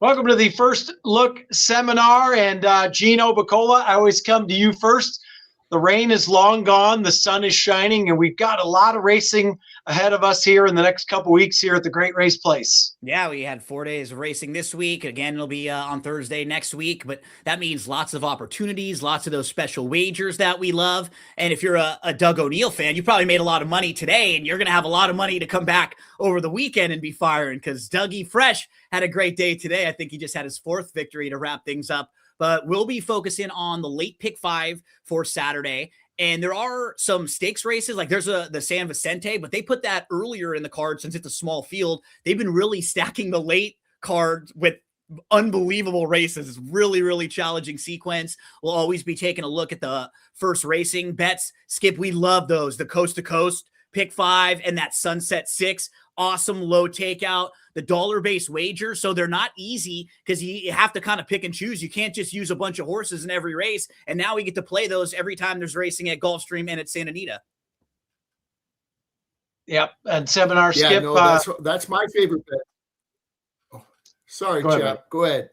Welcome to the First Look Seminar, and Gino Bacola, I always come to you first. The rain is long gone, the sun is shining, and we've got a lot of racing ahead of us here in the next couple weeks here at the Great Race Place. Yeah, we had 4 days of racing this week. Again, it'll be on Thursday next week, but that means lots of opportunities, lots of those special wagers that we love. And if you're a Doug O'Neill fan, you probably made a lot of money today, and you're going to have a lot of money to come back over the weekend and be firing, because Dougie Fresh had a great day today. I think he just had his 4th victory to wrap things up. But we'll be focusing on the late pick 5 for Saturday. And there are some stakes races, like there's the San Vicente, but they put that earlier in the card since it's a small field. They've been really stacking the late card with unbelievable races. It's really, really challenging sequence. We'll always be taking a look at the first racing bets. Skip, we love those. The Coast to Coast pick 5 and that Sunset 6. Awesome low takeout, the dollar-based wager. So they're not easy because you have to kind of pick and choose. You can't just use a bunch of horses in every race. And now we get to play those every time there's racing at Gulfstream and at Santa Anita. Yep. And seminar yeah, Skip. No, that's my favorite bet. Oh, sorry, Chap. Go ahead.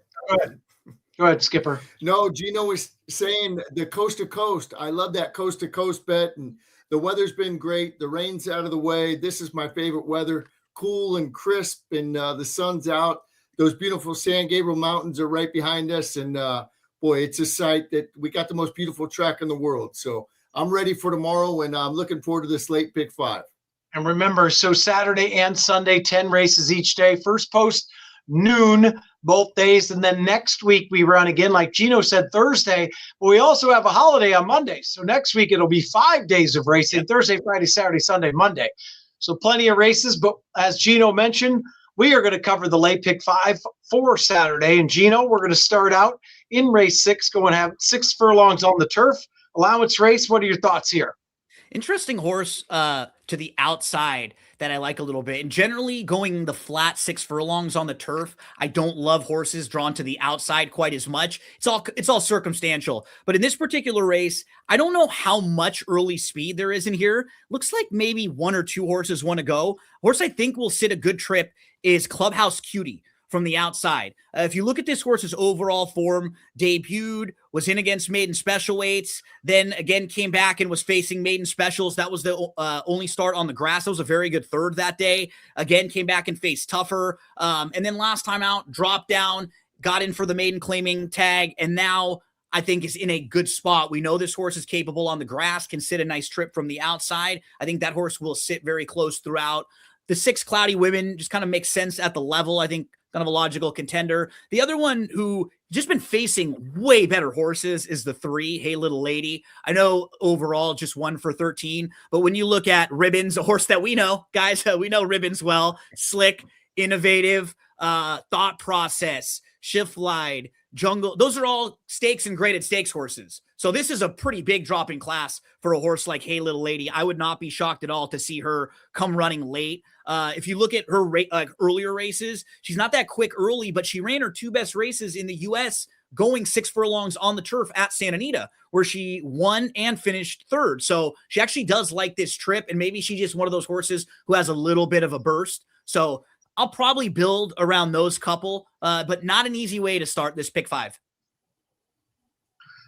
Go ahead, Skipper. No, Gino was saying the Coast to Coast. I love that Coast to Coast bet. And the weather's been great. The rain's out of the way. This is my favorite weather. Cool and crisp, and the sun's out. Those beautiful San Gabriel Mountains are right behind us, and boy, it's a sight that we got the most beautiful track in the world. So I'm ready for tomorrow, and I'm looking forward to this late pick 5. And remember, so Saturday and Sunday, 10 races each day. First post, noon, both days. And then next week we run again, like Gino said, Thursday. But we also have a holiday on Monday. So next week it'll be 5 days of racing, Thursday, Friday, Saturday, Sunday, Monday. So plenty of races, but as Gino mentioned, we are going to cover the late pick 5 for Saturday. And Gino, we're going to start out in race 6, going to have 6 furlongs on the turf. Allowance race, what are your thoughts here? Interesting horse to the outside that I like a little bit. And generally going the flat 6 furlongs on the turf, I don't love horses drawn to the outside quite as much. It's all circumstantial. But in this particular race, I don't know how much early speed there is in here. Looks like maybe 1 or 2 horses want to go. Horse I think will sit a good trip is Clubhouse Cutie from the outside. If you look at this horse's overall form, debuted, was in against maiden special weights, then again came back and was facing maiden specials. That was the only start on the grass. That was a very good third that day. Again, came back and faced tougher. And then last time out, dropped down, got in for the maiden claiming tag, and now I think is in a good spot. We know this horse is capable on the grass, can sit a nice trip from the outside. I think that horse will sit very close throughout. The 6 Cloudy Women just kind of makes sense at the level. I think kind of a logical contender. The other one who just been facing way better horses is the 3, Hey Little Lady. I know overall just 1 for 13, but when you look at Ribbons, a horse that we know, guys, we know Ribbons well, slick, innovative, thought process, shift glide, jungle. Those are all stakes and graded stakes horses. So this is a pretty big drop in class for a horse like Hey Little Lady. I would not be shocked at all to see her come running late. If you look at her earlier races, she's not that quick early, but she ran her 2 best races in the U.S. going 6 furlongs on the turf at Santa Anita, where she won and finished 3rd. So she actually does like this trip, and maybe she's just one of those horses who has a little bit of a burst. So I'll probably build around those couple, but not an easy way to start this pick 5.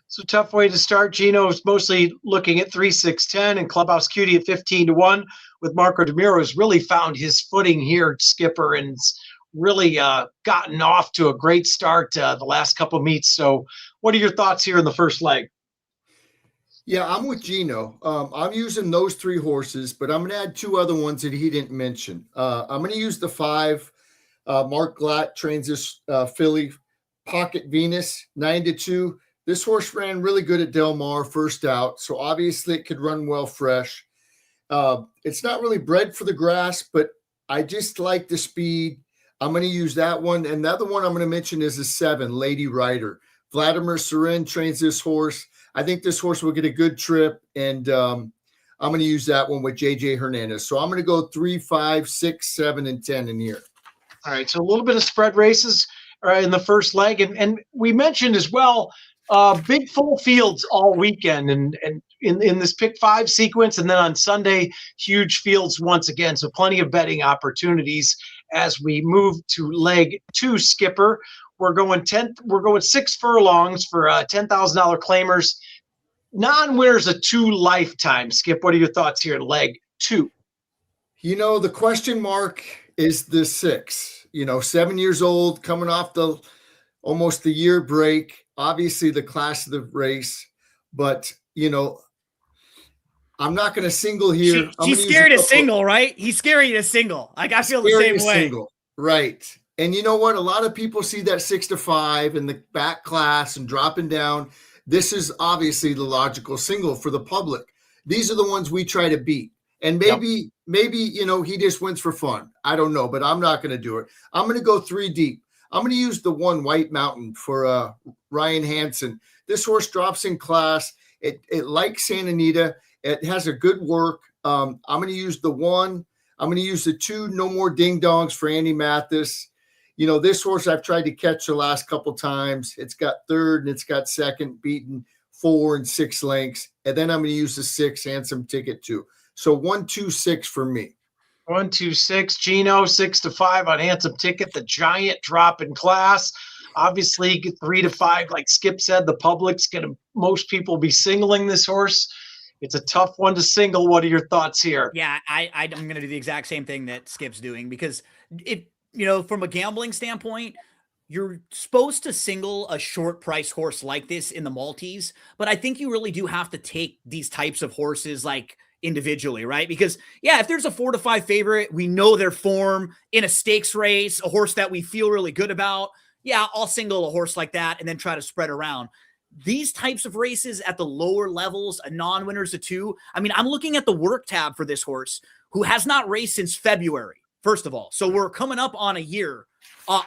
So tough way to start. Gino is mostly looking at 3, 6, 10, and Clubhouse Cutie at 15-1. With Marco DeMiro has really found his footing here, Skipper, and really gotten off to a great start the last couple meets. So what are your thoughts here in the first leg? Yeah, I'm with Gino. I'm using those 3 horses, but I'm going to add 2 other ones that he didn't mention. I'm going to use the 5. Mark Glatt trains this filly, Pocket Venus, 9-2. This horse ran really good at Del Mar first out, so obviously it could run well fresh. It's not really bred for the grass, but I just like the speed. I'm going to use that one. And the other one I'm going to mention is a 7, Lady Rider. Vladimir Surin trains this horse. I think this horse will get a good trip, and I'm going to use that one with JJ Hernandez. So I'm going to go 3, 5, 6, 7, and 10 in here. All right, so a little bit of spread races in the first leg. And we mentioned as well, big full fields all weekend and in this pick 5 sequence, and then on Sunday, huge fields once again. So plenty of betting opportunities as we move to leg 2, Skipper. We're going 10. We're going 6 furlongs for $10,000 claimers. Non-winners a 2 lifetime. Skip, what are your thoughts here? Leg 2. The question mark is the 6. 7 years old, coming off almost the year break. Obviously, the class of the race, but I'm not going to single here. She's scary to single, right? He's scary to single. Like, I feel the same way. Single. Right. And you know what? A lot of people see that 6 to 5 in the back class and dropping down. This is obviously the logical single for the public. These are the ones we try to beat. And maybe, he just wins for fun. I don't know, but I'm not going to do it. I'm going to go 3 deep. I'm going to use the 1 White Mountain for Ryan Hansen. This horse drops in class. It likes Santa Anita. It has a good work. I'm going to use the 1. I'm going to use the 2 No More Ding Dongs for Andy Mathis. This horse I've tried to catch the last couple times. It's got 3rd and it's got 2nd, beaten 4 and 6 lengths. And then I'm going to use the 6 Handsome Ticket too. So 1, 2, 6 for me. 1, 2, 6. Gino 6 to 5 on Handsome Ticket. The giant drop in class. Obviously, 3 to 5, like Skip said, the public's going to, most people be singling this horse. It's a tough one to single. What are your thoughts here? Yeah, I'm going to do the exact same thing that Skip's doing, because from a gambling standpoint, you're supposed to single a short price horse like this in the multis, but I think you really do have to take these types of horses like individually, right? Because if there's a 4 to 5 favorite, we know their form in a stakes race, a horse that we feel really good about. Yeah, I'll single a horse like that and then try to spread around. These types of races at the lower levels, a non-winner's a 2. I mean, I'm looking at the work tab for this horse, who has not raced since February, first of all. So we're coming up on a year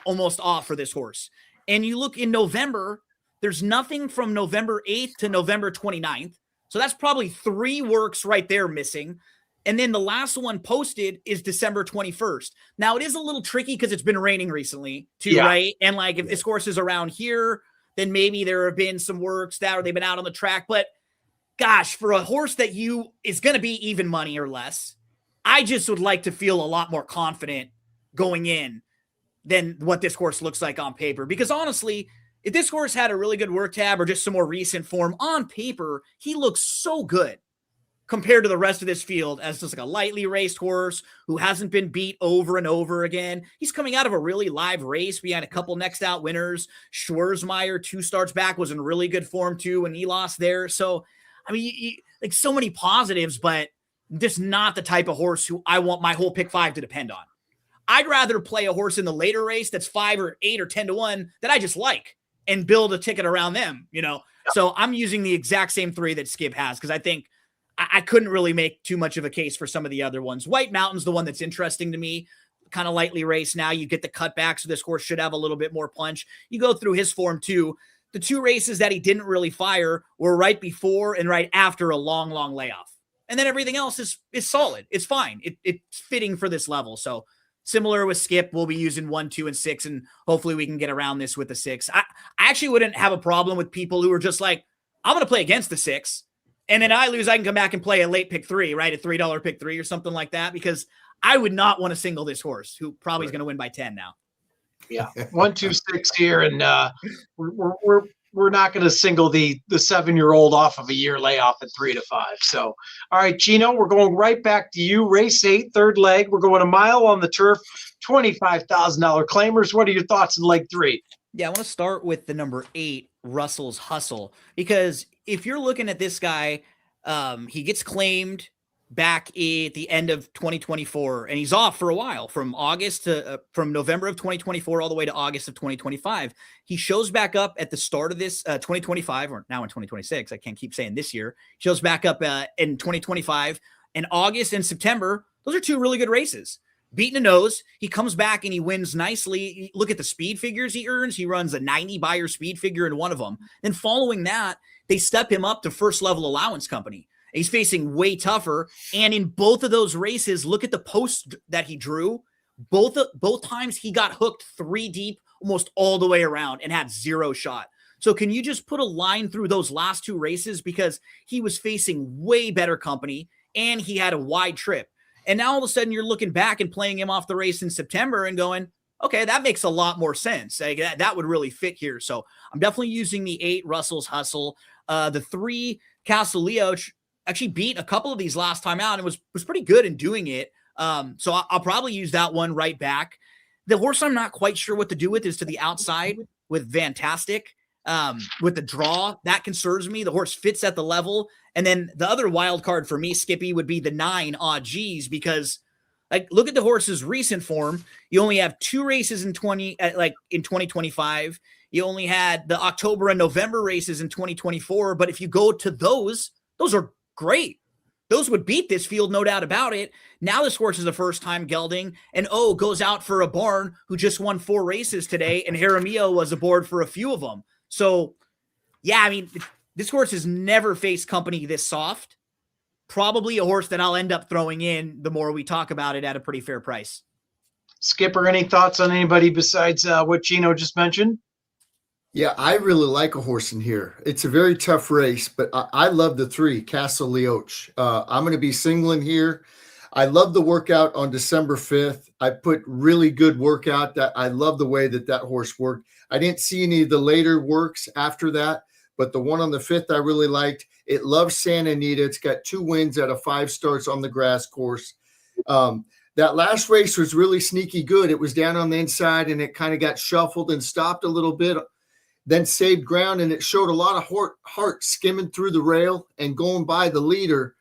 almost off for this horse. And you look in November, there's nothing from November 8th to November 29th. So that's probably 3 works right there missing. And then the last one posted is December 21st. Now, it is a little tricky because it's been raining recently too, right? And like, if this horse is around here, then maybe there have been some works that, or they've been out on the track. But gosh, for a horse that is going to be even money or less, I just would like to feel a lot more confident going in than what this horse looks like on paper. Because honestly, if this horse had a really good work tab or just some more recent form on paper, he looks so good compared to the rest of this field as just like a lightly raced horse who hasn't been beat over and over again. He's coming out of a really live race behind a couple next out winners. Schwarzmeier, 2 starts back, was in really good form too when he lost there. So, I mean, like, so many positives, but just not the type of horse who I want my whole pick 5 to depend on. I'd rather play a horse in the later race that's 5 or 8 or 10 to 1 that I just like and build a ticket around them, So I'm using the exact same 3 that Skip has, because I think I couldn't really make too much of a case for some of the other ones. White Mountain's the one that's interesting to me. Kind of lightly raced now. You get the cutback, so this horse should have a little bit more punch. You go through his form too. The 2 races that he didn't really fire were right before and right after a long, long layoff. And then everything else is solid. It's fine. It's fitting for this level. So similar with Skip, we'll be using 1, 2, and 6, and hopefully we can get around this with the 6. I actually wouldn't have a problem with people who are just like, I'm going to play against the 6. And then I lose, I can come back and play a late pick 3, right? A $3 pick 3 or something like that, because I would not want to single this horse, who probably is going to win by 10 now. Yeah, 1, 2, 6 here, and we're not going to single the 7-year-old off of a year layoff at 3 to 5. So, all right, Gino, we're going right back to you. Race 8, 3rd leg. We're going a mile on the turf. $25,000 claimers. What are your thoughts in leg 3? Yeah, I want to start with the number 8, Russell's Hustle, because if you're looking at this guy, he gets claimed back at the end of 2024, and he's off for a while from November of 2024 all the way to August of 2025. He shows back up at the start of this 2025, or now in 2026. I can't keep saying this year. Shows back up in 2025, and August and September. Those are 2 really good races. Beating a nose, he comes back and he wins nicely. Look at the speed figures he earns. He runs a 90 buyer speed figure in one of them. Then following that, they step him up to first level allowance company. He's facing way tougher. And in both of those races, look at the post that he drew. Both times he got hooked 3 deep, almost all the way around, and had 0 shot. So can you just put a line through those last 2 races, because he was facing way better company and he had a wide trip. And now all of a sudden you're looking back and playing him off the race in September and going, okay, that makes a lot more sense. Like, that would really fit here. So I'm definitely using the 8 Russell's Hustle. The 3 Castle Leoch actually beat a couple of these last time out and was pretty good in doing it. So I'll probably use that one right back. The horse I'm not quite sure what to do with is to the outside with Fantastic. With the draw, that concerns me. The horse fits at the level. And then the other wild card for me, Skippy, would be the 9 Odd G's, because like, look at the horse's recent form. You only have 2 races in 2025. You only had the October and November races in 2024. But if you go to those are great. Those would beat this field, no doubt about it. Now this horse is a first-time gelding, and goes out for a barn who just won 4 races today, and Jaramillo was aboard for a few of them. So, yeah, I mean, this horse has never faced company this soft. Probably a horse that I'll end up throwing in the more we talk about it at a pretty fair price. Skipper, any thoughts on anybody besides what Gino just mentioned? Yeah, I really like a horse in here. It's a very tough race, but I love the 3, Castle Leoch. I'm going to be singling here. I love the workout on December 5th. I put really good workout. That I love the way that horse worked. I didn't see any of the later works after that, but the one on the 5th I really liked. It loves Santa Anita. It's got 2 wins out of 5 starts on the grass course. That last race was really sneaky good. It was down on the inside, and it kind of got shuffled and stopped a little bit, then saved ground, and it showed a lot of heart skimming through the rail and going by the leader,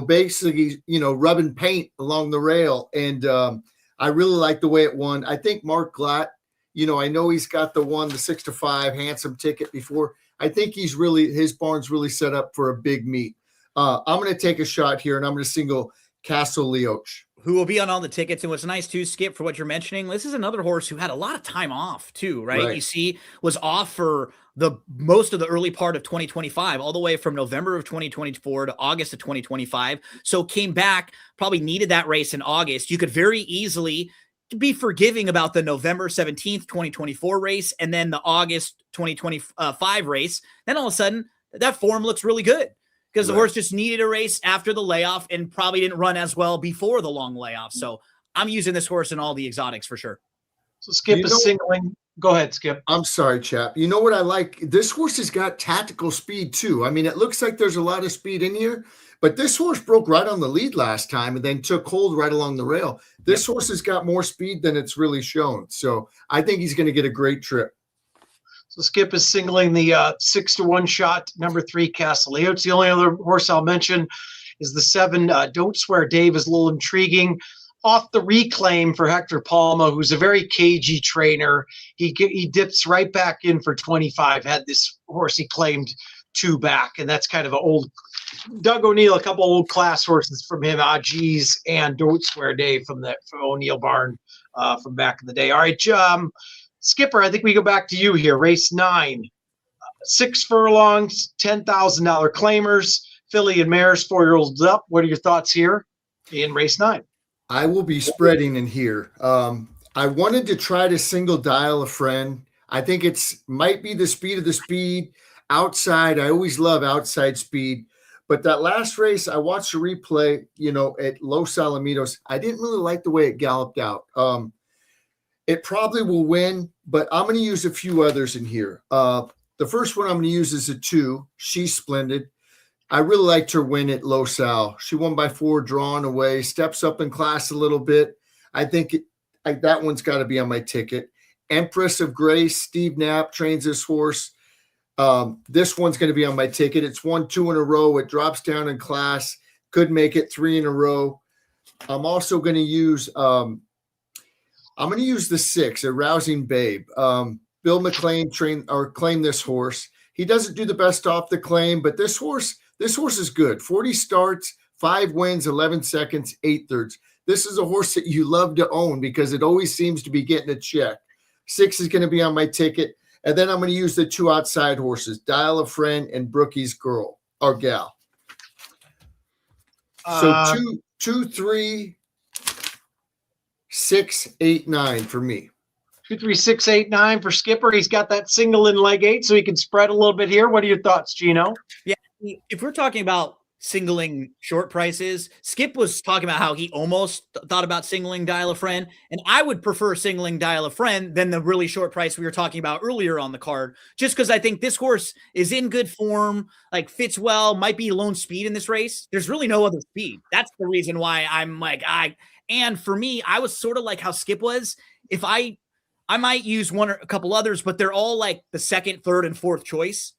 basically, rubbing paint along the rail. And I really like the way it won. I think Mark Glatt, I know he's got the 6-5 handsome ticket before. I think his barn's really set up for a big meet. I'm going to take a shot here, and I'm going to single Castle Leoch, who will be on all the tickets. And what's nice too, Skip, for what you're mentioning, this is another horse who had a lot of time off too, right? You see, was off for the most of the early part of 2025, all the way from November of 2024 to August of 2025. So came back, probably needed that race in August. You could very easily be forgiving about the November 17th, 2024 race, and then the August 2025 race. Then all of a sudden, that form looks really good, because the horse just needed a race after the layoff and probably didn't run as well before the long layoff. So I'm using this horse in all the exotics for sure. So Skip is singling. Go ahead, Skip. I'm sorry, chap. You know what I like? This horse has got tactical speed too. I mean, it looks like there's a lot of speed in here, but this horse broke right on the lead last time and then took hold right along the rail. This horse has got more speed than it's really shown. So I think he's going to get a great trip. So Skip is singling the 6-1 shot, number 3, Castle Leoch. The only other horse I'll mention is the 7, Don't Swear Dave, is a little intriguing. Off the reclaim for Hector Palma, who's a very cagey trainer. He dips right back in for 25. Had this horse he claimed 2 back, and that's kind of an old Doug O'Neill, a couple old class horses from him, Geez, and Don't Swear Dave from O'Neill barn from back in the day. All right, Skipper, I think we go back to you here. Race 9, 6 furlongs, $10,000 claimers, filly and mares, 4-year-olds up. What are your thoughts here in race 9? I will be spreading in here. I wanted to try to single Dial a Friend. I think might be the speed of the speed outside. I always love outside speed. But that last race, I watched a replay, at Los Alamitos. I didn't really like the way it galloped out. It probably will win, but I'm going to use a few others in here. The first one I'm going to use is a 2. She's Splendid. I really liked her win at Los Al. She won by 4, drawn away, steps up in class a little bit. I think that one's got to be on my ticket. Empress of Grace, Steve Knapp trains this horse. This one's going to be on my ticket. It's won 2 in a row. It drops down in class. Could make it 3 in a row. I'm also going to use the 6, A Rousing Babe. Bill McLean claimed this horse. He doesn't do the best off the claim, but this horse is good. 40 starts, 5 wins, 11 seconds, 8/3. This is a horse that you love to own because it always seems to be getting a check. 6 is going to be on my ticket. And then I'm going to use the 2 outside horses, Dial a Friend and Brookie's Girl or Gal. So 2, 3, 6, 8, 9 for me. 2, 3, 6, 8, 9 for Skipper. He's got that single in leg 8, so he can spread a little bit here. What are your thoughts, Gino? Yeah, if we're talking about singling short prices. Skip was talking about how he almost thought about singling Dial a Friend, and I would prefer singling Dial a Friend than the really short price we were talking about earlier on the card, just because I think this horse is in good form, like fits well, might be lone speed in this race. There's really no other speed. That's the reason why I'm like, and for me, I was sort of like how Skip was. If I might use one or a couple others, but they're all like the second, third, and fourth choice.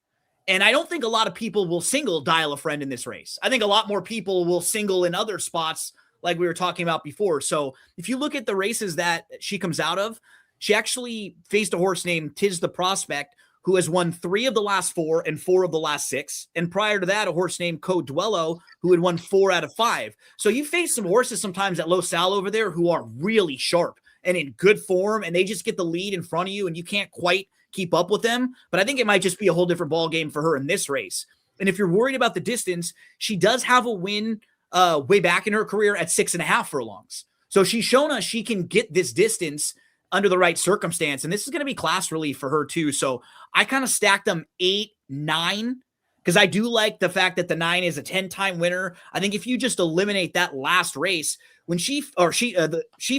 And I don't think a lot of people will single Dial a Friend in this race. I think a lot more people will single in other spots like we were talking about before. So if you look at the races that she comes out of, she actually faced a horse named Tis the Prospect, who has won 3 of the last 4 and 4 of the last 6. And prior to that, a horse named Code Duello, who had won 4 out of 5. So you face some horses sometimes at Los Al over there who are really sharp and in good form, and they just get the lead in front of you, and you can't quite keep up with them. But I think it might just be a whole different ball game for her in this race. And if you're worried about the distance, she does have a win way back in her career at 6.5 furlongs. So she's shown us she can get this distance under the right circumstance. And this is going to be class relief for her too. So I kind of stacked them 8, 9, because I do like the fact that the 9 is a 10-time winner. I think if you just eliminate that last race, when she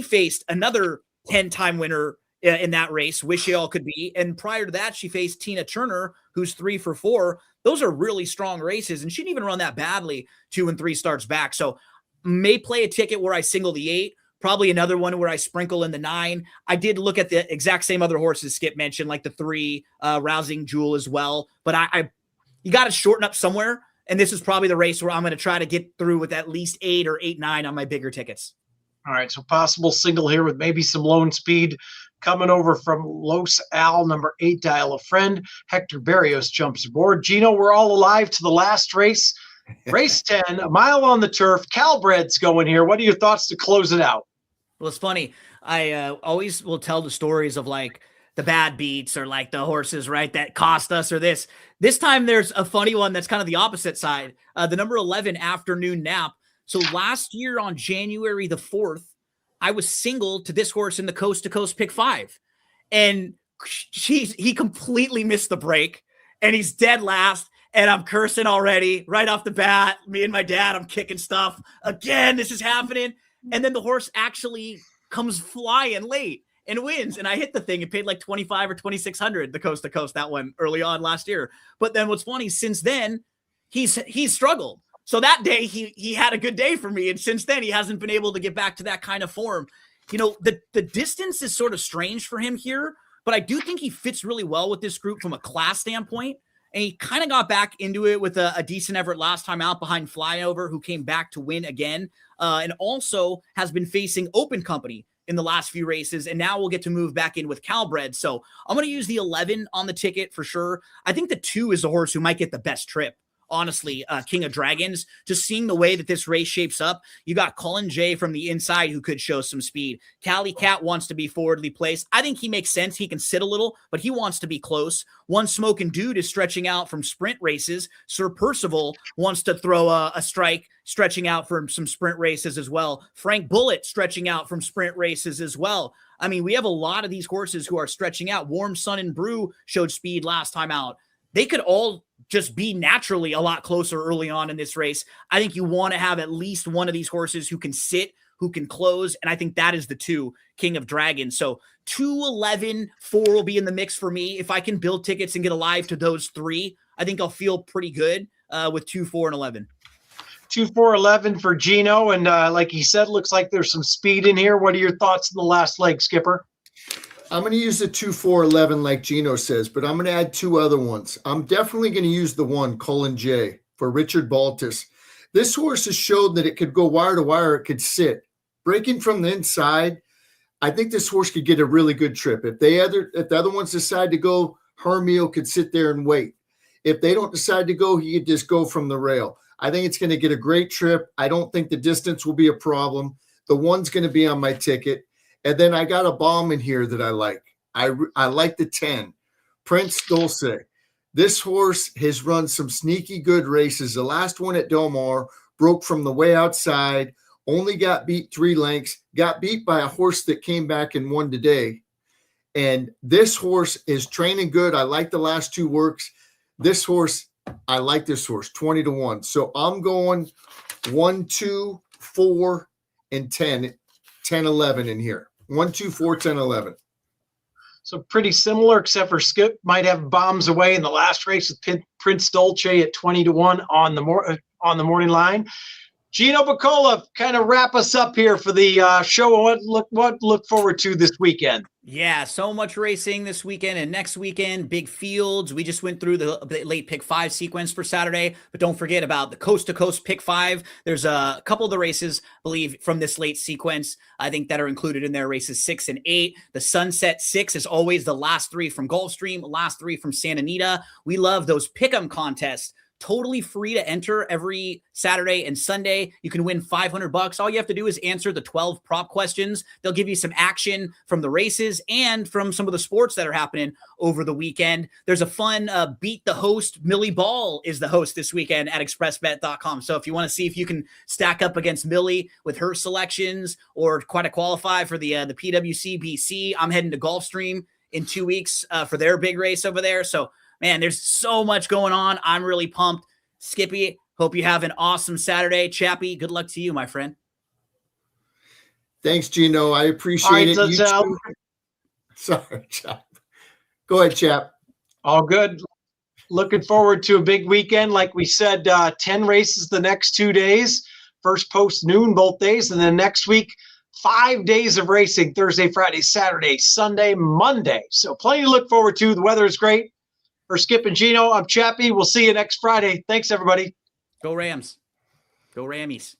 faced another 10-time winner in that race, Wish You All Could Be. And prior to that, she faced Tina Turner, who's 3 for 4. Those are really strong races. And she didn't even run that badly 2 and 3 starts back. So may play a ticket where I single the 8, probably another one where I sprinkle in the 9. I did look at the exact same other horses Skip mentioned, like the 3 Rousing Jewel as well. But you got to shorten up somewhere. And this is probably the race where I'm going to try to get through with at least 8 or 8, 9 on my bigger tickets. All right. So possible single here with maybe some lone speed. Coming over from Los Al, number 8, Dial a Friend. Hector Barrios jumps aboard. Gino, we're all alive to the last race. Race 10, a mile on the turf. Calbred's going here. What are your thoughts to close it out? Well, it's funny. I always will tell the stories of like the bad beats or like the horses, right, that cost us or this. This time there's a funny one that's kind of the opposite side. The number 11, Afternoon Nap. So last year on January the 4th, I was single to this horse in the Coast to Coast Pick 5. And he completely missed the break. And he's dead last. And I'm cursing already right off the bat. Me and my dad, I'm kicking stuff. Again, this is happening. And then the horse actually comes flying late and wins. And I hit the thing. It paid like 25 or 2,600, the Coast to Coast, that one early on last year. But then what's funny, since then, he's struggled. So that day he had a good day for me. And since then he hasn't been able to get back to that kind of form. You know, the distance is sort of strange for him here, but I do think he fits really well with this group from a class standpoint. And he kind of got back into it with a decent effort last time out behind Flyover, who came back to win again. And also has been facing Open Company in the last few races. And now we'll get to move back in with Calbred. So I'm going to use the 11 on the ticket for sure. I think the 2 is the horse who might get the best trip. Honestly, King of Dragons, just seeing the way that this race shapes up, you got Colin J from the inside who could show some speed. Cali Cat wants to be forwardly placed. I think he makes sense. He can sit a little, but he wants to be close. One Smoking Dude is stretching out from sprint races. Sir Percival wants to throw a strike, stretching out from some sprint races as well. Frank Bullitt stretching out from sprint races as well. I mean, we have a lot of these horses who are stretching out. Warm Sun and Brew showed speed last time out. They could all just be naturally a lot closer early on in this race. I think you want to have at least one of these horses who can sit, who can close, and I think that is the 2, King of Dragons. So 2, 11, 4 will be in the mix for me. If I can build tickets and get alive to those 3, I think I'll feel pretty good with 2, 4, and 11. 2, 4, 11 for Gino, and like he said, looks like there's some speed in here. What are your thoughts in the last leg, Skipper? I'm going to use the 2, 4, 11 like Gino says, but I'm going to add 2 other ones. I'm definitely going to use the 1, Colin J, for Richard Baltus. This horse has showed that it could go wire to wire. It could sit. Breaking from the inside, I think this horse could get a really good trip. If the other ones decide to go, Hermio could sit there and wait. If they don't decide to go, he could just go from the rail. I think it's going to get a great trip. I don't think the distance will be a problem. The 1's going to be on my ticket. And then I got a bomb in here that I like. I like the 10, Prince Dulce. This horse has run some sneaky good races. The last one at Del Mar broke from the way outside, only got beat 3 lengths, got beat by a horse that came back and won today. And this horse is training good. I like the last 2 works. This horse, I like this horse, 20-1. So I'm going 1, 2, 4, and 10, 10, 11 in here. 1, 2, 4, 10, 11. So pretty similar, except for Skip might have bombs away in the last race with Prince Dolce at 20-1 on the morning line. Gino Bacola, kind of wrap us up here for the show. What look forward to this weekend? Yeah, so much racing this weekend and next weekend, big fields. We just went through the late pick 5 sequence for Saturday, but don't forget about the coast to coast pick 5. There's a couple of the races, I believe, from this late sequence, I think, that are included in there, races 6 and 8. The Sunset 6 is always the last 3 from Gulfstream, last 3 from Santa Anita. We love those pick'em contests. Totally free to enter every Saturday and Sunday. You can win $500. All you have to do is answer the 12 prop questions. They'll give you some action from the races and from some of the sports that are happening over the weekend. There's a fun beat the host. Millie Ball is the host this weekend at expressbet.com. So if you want to see if you can stack up against Millie with her selections or quite to qualify for the PWC BC, I'm heading to Gulfstream in 2 weeks for their big race over there. So man, there's so much going on. I'm really pumped. Skippy, hope you have an awesome Saturday. Chappie, good luck to you, my friend. Thanks, Gino. I appreciate it. Sorry, Chap. Go ahead, Chap. All good. Looking forward to a big weekend. Like we said, 10 races the next 2 days. First post noon both days. And then next week, 5 days of racing, Thursday, Friday, Saturday, Sunday, Monday. So plenty to look forward to. The weather is great. For Skip and Gino, I'm Chappie. We'll see you next Friday. Thanks, everybody. Go Rams. Go Rammies.